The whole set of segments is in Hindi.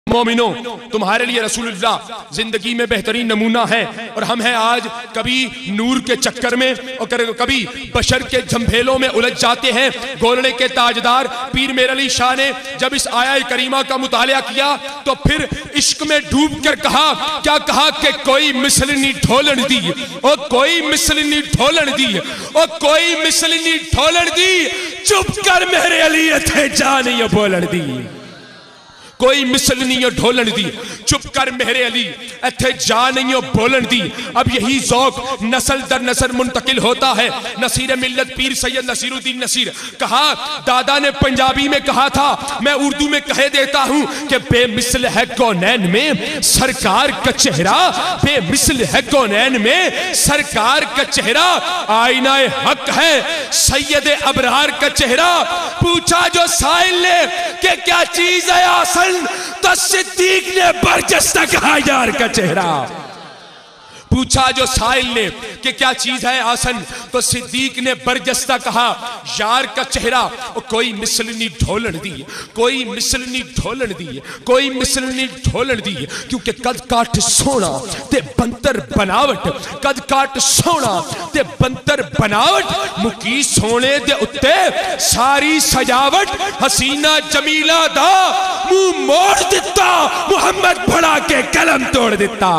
मोमिनो, तुम्हारे लिए रसूलुल्लाह जिंदगी में बेहतरीन नमूना है। और हम हैं आज कभी नूर के चक्कर में और कभी बशर के झंझेलों में उलझ जाते हैं। गोलड़े के ताजदार पीर मेर अली शाह ने जब इस आया करीमा का मुतालिया किया तो फिर इश्क में डूब कर कहा, क्या कहा कि कोई मिसलनी ढोलन दी, और कोई मिसलनी ढोलन दी, और कोई मिसलनी ढोलन दी, चुप कर मेरे अली थे जान ये बोलन दी। कोई मिसल नहीं हो ढोलन दी, चुप कर मेरे अली इत्थे जा नहीं हो बोलन दी। अब यही ज़ौक़ नस्ल दर नस्ल मुंतकिल होता है। नसीर मिल्लत पीर सैयद नसीरुद्दीन नसीर कहा, दादा ने पंजाबी में कहा था, मैं उर्दू में कह देता हूं कि बेमिसल है कौनैन में सरकार का चेहरा, बेमिसल है कौनैन में सरकार का चेहरा, आईनाए हक है सैयद अबरार का चेहरा। पूछा जो साइल ने कि क्या चीज है आसन, तो सिद्दीक ने बरजस्ता कहा यार का चेहरा। पूछा जो साइल ने कि क्या चीज है आसन, तो सिद्दीक ने बरजस्ता कहा यार का चेहरा। और कोई मिसलनी ढोलन दी, कोई मिसलनी ढोलन दी, कोई मिसलनी ढोलन दी, क्योंकि कद काट सोना ते बंतर बनावट, कद काट सोना ते बंतर बनावट, मुकी सोने दे उत्ते सारी सजावट, हसीना जमीला दा मुंह मोड़ दिता, मुहम्मद बढ़ा के कलम तोड़ दिता।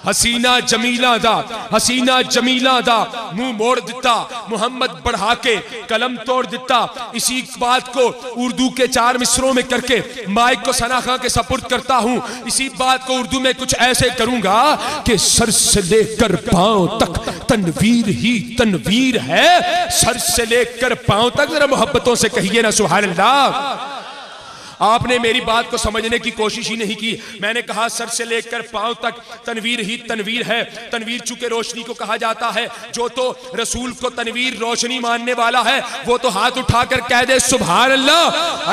हसीना जमीला दा, हसीना जमीला दा मुंह मोड़ दिता, मुहम्मद बढ़ा के कलम तोड़ दिता। इसी बात को उर्दू के 4 मिसरों में करके माइक को सना खां के सपुर्द करता हूं। इसी बात को उर्दू में कुछ ऐसे करूंगा कि सर से लेकर पांव तक तनवीर ही तनवीर है, सर से लेकर पांव तक। जरा मोहब्बतों से कहिए ना सुभान अल्लाह। आपने मेरी बात को समझने की कोशिश ही नहीं की। मैंने कहा सर से लेकर पांव तक तनवीर ही तनवीर है। तनवीर चूंकि रोशनी को कहा जाता है, जो तो रसूल को तनवीर रोशनी मानने वाला है वो तो हाथ उठाकर कह दे सुभान अल्लाह।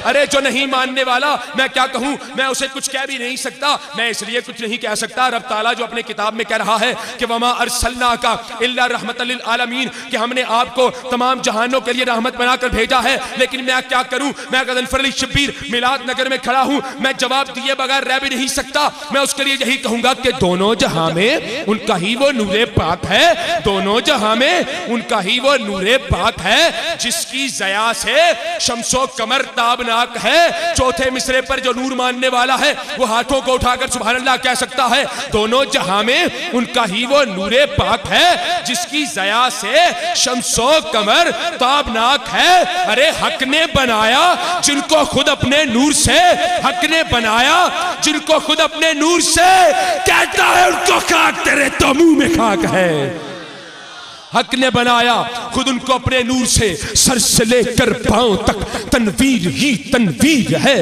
अरे जो नहीं मानने वाला मैं क्या कहूं, मैं उसे कुछ कह भी नहीं सकता। मैं इसलिए कुछ नहीं कह सकता, रब ताला जो अपने किताब में कह रहा है कि वमा अरसलनाका इल्ला रहमतल लिल आलमीन, कि हमने आपको तमाम जहानों के लिए रहमत बनाकर भेजा है। लेकिन मैं क्या करूं, मैं गदनफर अली शब्बीर मिलाद नगर में खड़ा हूं, मैं जवाब दिए बगैर रह भी नहीं सकता। मैं उसके लिए यही कहूंगा कि दोनों जहां में उनका ही वो नूरे पाक है, दोनों जहां में उनका ही वो नूरे पाक है, जिसकी जया से शम्सो कमर ताबनाक है। चौथे मिसरे पर जो नूर मानने वाला है वो हाथों को उठाकर सुभान अल्लाह कह सकता है। दोनों जहां में उनका ही वो नूरे पाक है, जिसकी जया से शम्सो कमर ताबनाक है। अरे हक ने बनाया जिनको खुद अपने नूर से, हक ने बनाया जिनको खुद अपने नूर से, कहता है उनको खाक तेरे तो मुंह में खाक है। हक ने बनाया खुद उनको अपने नूर से, सर से लेकर पांव तक तनवीर ही तनवीर है।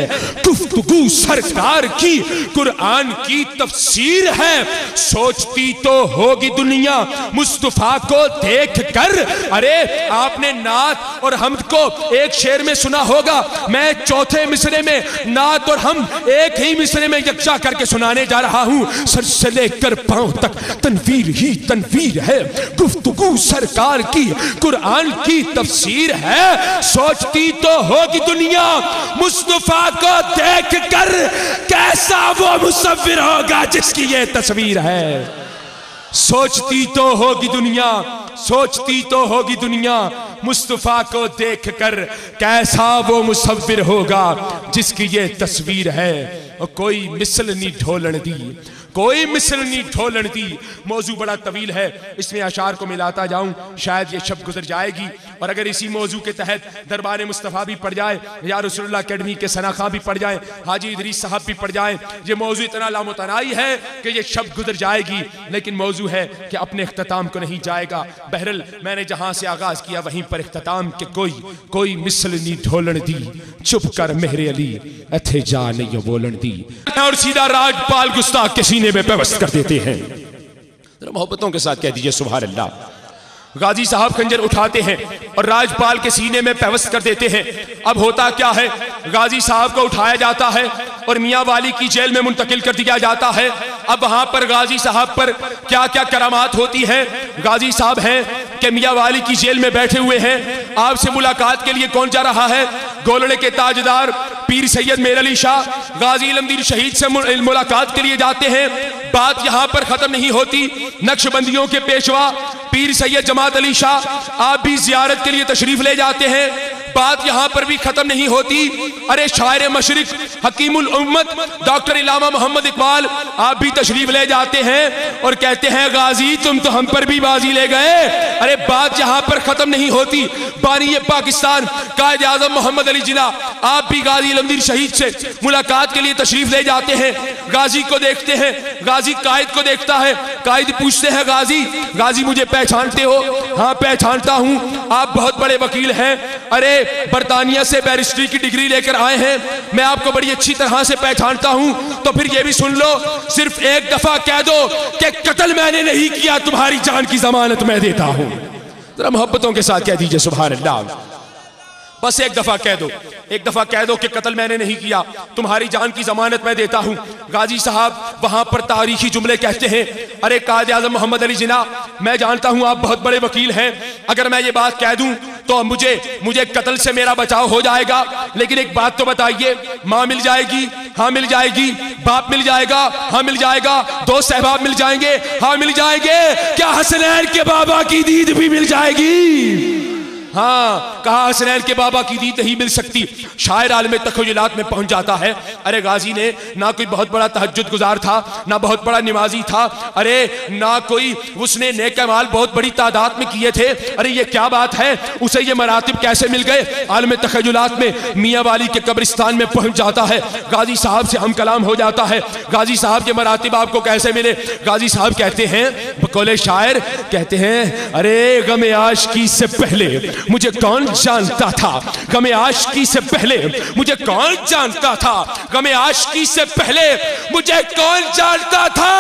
गुफ्तगू सरकार की कुरान की तफसीर है, सोचती तो होगी दुनिया मुस्तफा को देख कर। अरे आपने नात और हमद को एक शेर में सुना होगा, मैं चौथे मिसरे में नात और हम एक ही मिसरे में यकजा करके सुनाने जा रहा हूं। सर से लेकर पांव तक तनवीर ही तनवीर है, गुफ्तगू सरकार की कुरान की तफसीर है, सोचती तो होगी दुनिया मुस्तफा को देख कर, कैसा वो मुसव्विर होगा जिसकी ये तस्वीर है। सोचती तो होगी दुनिया, सोचती तो होगी दुनिया मुस्तफा को देख कर, कैसा वो मुसव्विर होगा जिसकी ये तस्वीर है। और कोई मिसल नहीं ढोलन दी, कोई मिसल नहीं ढोलन दी। मौजू बड़ा तवील है, इसमें अशार को मिलाता जाऊं शायद ये शब गुजर जाएगी। और अगर इसी मौजू के तहत दरबार मुस्तफ़ा भी पढ़ जाए, या रसूलुल्लाह अकेडमी के सना खां भी पढ़ जाए, हाजी इदरीस साहब भी पढ़ जाए, ये मौजू इतना लामुतनाई है कि ये शब गुजर जाएगी। लेकिन मौजू है कि अपने इख्तिताम को नहीं जाएगा। बहरल मैंने जहां से आगाज किया वहीं पर इख्तिताम के कोई मिसल नहीं ढोलन दी, चुप कर मेरे अली अथे जा नहीं बोलन दी। और सीधा राजपाल गुस्ताख के सीने में पेवस्त कर देते हैं। मोहब्बतों के साथ कह दीजिए सुभान अल्लाह। गाजी साहब खंजर उठाते हैं और राजपाल के सीने में पेवस्त कर देते हैं। अब होता क्या है, गाजी साहब को उठाया जाता है और मियाँ वाली की जेल में मुंतकिल कर दिया जाता है। अब वहां पर गाजी साहब पर क्या क्या करामात होती है। गाजी साहब हैं कि मियाँ वाली की जेल में बैठे हुए हैं, आपसे मुलाकात के लिए कौन जा रहा है? गोलड़े के ताजदार पीर सैयद मेर अली शाह गाजी इलमदीन शहीद से मुलाकात के लिए जाते हैं। बात यहां पर खत्म नहीं होती। नक्शबंदियों के पेशवा पीर सैयद जमात अली शाह आप भी जियारत के लिए तशरीफ ले जाते हैं। बात यहां पर भी खत्म नहीं होती। अरे शायर मशरिक हकीमुल उम्मत डॉक्टर इलामा मोहम्मद इकबाल आप भी तशरीफ ले जाते हैं और कहते हैं गाजी तुम तो हम पर भी बाजी ले गए। अरे बात यहां पर खत्म नहीं होती। बानी पाकिस्तान कायद आजम मोहम्मद अली जिना आप भी गाजी इलमदीन शहीद से मुलाकात के लिए तशरीफ ले जाते हैं। गाजी को देखते हैं, गाजी कायद को देखता है। कायद पूछते हैं गाजी मुझे पहचानते हो? हाँ पहचानता हूं, आप बहुत बड़े वकील हैं। अरे बरतानिया से बैरिस्ट्री की डिग्री लेकर आए हैं, मैं आपको बड़ी अच्छी तरह से पहचानता हूं। तो फिर ये भी सुन लो, सिर्फ एक दफा कह दो कि कत्ल मैंने नहीं किया, तुम्हारी जान की जमानत मैं देता हूं। जरा मोहब्बतों के साथ कह दीजिए सुभान अल्लाह। बस एक दफा कह दो, एक दफा कह दो कि कत्ल मैंने नहीं किया, तुम्हारी जान की जमानत मैं देता हूं। गाजी साहब वहां पर तारीखी जुमले कहते हैं। अरे कायद आज़म मोहम्मद अली जिना, मैं जानता हूं आप बहुत बड़े वकील हैं, अगर मैं ये बात कह दूं तो मुझे कत्ल से मेरा बचाव हो जाएगा। लेकिन एक बात तो बताइए, माँ मिल जाएगी? हाँ मिल जाएगी। बाप मिल जाएगा? हाँ मिल जाएगा। दोस्त सहबाब मिल जाएंगे? हाँ मिल जाएंगे। क्या हसनैन के बाबा की दीद भी मिल जाएगी? हाँ कहा हसनैन के बाबा की दीद नहीं मिल सकती। शायर आलम तखय्युलात में पहुंच जाता है। अरे गाजी ने ना कोई बहुत बड़ा तहज्जुद गुजार था, ना बहुत बड़ा निमाजी था, अरे ना कोई उसने नेक अमाल बहुत बड़ी तादाद में किए थे। अरे ये क्या बात है, उसे ये मरातिब कैसे मिल गए? आलम तखय्युलात में मियाँ वाली के कब्रिस्तान में पहुंच जाता है। गाजी साहब से हम कलाम हो जाता है। गाजी साहब के मरातिब आपको कैसे मिले? गाजी साहब कहते हैं बकौले शायर, कहते हैं अरे गमे आशिकी से पहले मुझे कौन जानता था, गमे आशिकी से पहले मुझे कौन जानता था, गमे आशिकी से पहले मुझे कौन जानता था,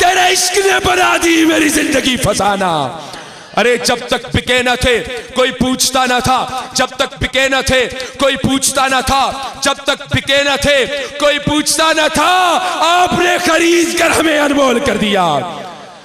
तेरे इश्क ने बना दी मेरी जिंदगी फसाना। अरे जब तक बिके न थे कोई पूछता न था, जब तक बिके न थे कोई पूछता न था, जब तक बिके न थे कोई पूछता न था, आपने खरीद कर हमें अनमोल कर दिया।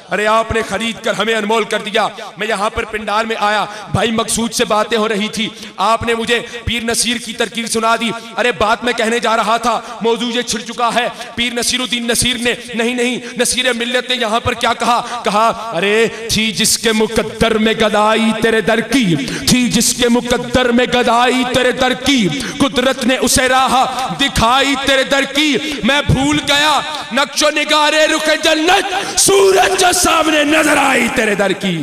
अरे आपने खरीद कर हमें अनमोल कर दिया। मैं यहाँ पर पिंडाल में आया, भाई मकसूद से बातें हो रही थी, आपने मुझे पीर नसीर की तरकीब सुना दी। अरे बात मैं कहने जा रहा था, मौजू ये छिड़ चुका है। पीर नसीरुद्दीन नसीर ने नहीं नसीर मिल्लत ने यहाँ पर क्या कहा अरे थी जिसके मुकद्दर में गदाई तेरे दर की, थी जिसके मुकद्दर में गदाई तेरे दर की, कुदरत ने उसे राह दिखाई तेरे दर की। मैं भूल गया नक्शो निगारे रुखे जन्नत, सूरज जो सामने नजर आई तेरे दर की।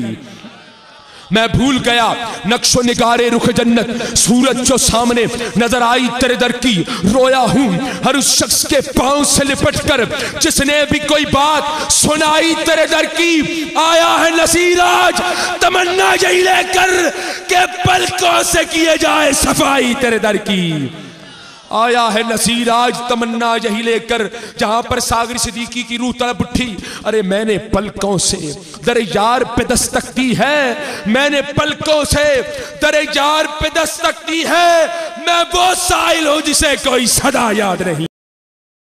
मैं भूल गया नक्शो निगारे रुख जन्नत, सूरज जो सामने नजर आई तेरे दर की। रोया हूं हर उस शख्स के पांव से लिपट कर जिसने भी कोई बात सुनाई तेरे दर की। आया है नसीर आज तमन्ना यही लेकर के पलकों से किए जाए सफाई तेरे दर की। आया है नसीर आज तमन्ना यही लेकर जहां पर सागर सिद्दीकी की रूह तड़प उठी। अरे मैंने पलकों से दरे यार पे दस्तक दी है, मैंने पलकों से दरे यार पे दस्तक दी है। मैं वो साइल हूं जिसे कोई सदा याद नहीं।